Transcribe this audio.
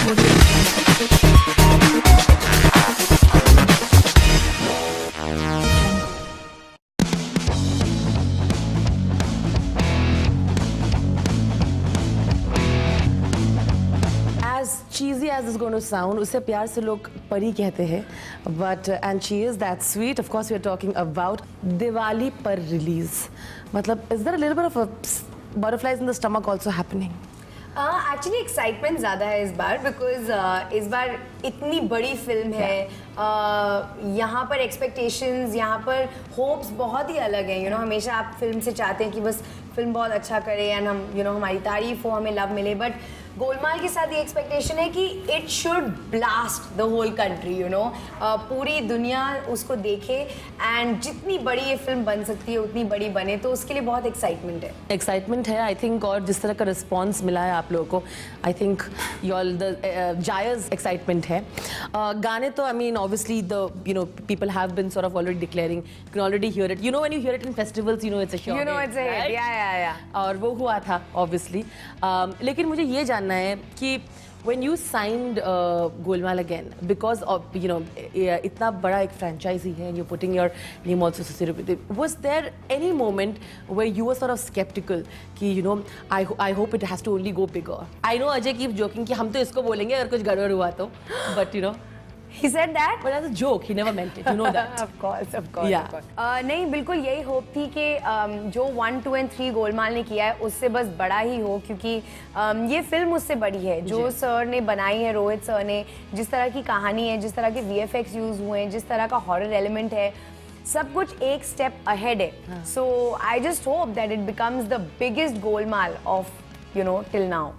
cheesy as it's going to sound, उसे प्यार से लोग परी कहते हैं, but and she is that sweet. Of course, we are talking about Diwali पर release. मतलब, is there a little bit of a butterflies in the stomach also happening? Actually excitement ज़्यादा है इस बार बिकॉज इस बार इतनी बड़ी फिल्म है. यहाँ पर एक्सपेक्टेशंस, यहाँ पर होप्स बहुत ही अलग हैं. हमेशा आप फिल्म से चाहते हैं कि बस फिल्म बहुत अच्छा करे एंड हम हमारी तारीफ हो, हमें लव मिले. बट गोलमाल के साथ ये एक्सपेक्टेशन है कि it should blast the whole country. पूरी दुनिया उसको देखे एंड जितनी बड़ी ये फिल्म बन सकती है उतनी बड़ी बने. तो उसके लिए बहुत एक्साइटमेंट है आई थिंक. और जिस तरह का रिस्पॉन्स मिला है आप लोगों को, आई थिंक जायज़ एक्साइटमेंट है. गाने तो I mean obviously the people have been sort of already declaring, you can already hear it, when you hear it in festivals, it's a sure hit, it's a hit, right? yeah. और वो हुआ था obviously. लेकिन मुझे ये जानना है कि when you signed Golmaal again, because of इतना बड़ा एक franchisee है and you're putting your name also associated with it, was there any moment where you were sort of skeptical कि I hope it has to only go bigger? I know Ajay keeps joking कि हम तो इसको बोलेंगे अगर कुछ गड़बड़ हुआ तो, but He said that? But as a joke, he never meant it. You know that. Of course. Yeah. नहीं, बिल्कुल यही होप थी कि जो 1, 2 and 3 गोलमाल ने किया है उससे बस बड़ा ही हो, क्योंकि ये फिल्म उससे बड़ी है. जो सर ने बनाई है, रोहित सर ने, जिस तरह की कहानी है, जिस तरह के VFX यूज हुए हैं, जिस तरह का हॉरर एलिमेंट है, सब कुछ एक स्टेप अहेड है. So I just hope that it becomes the biggest Golmaal of till now.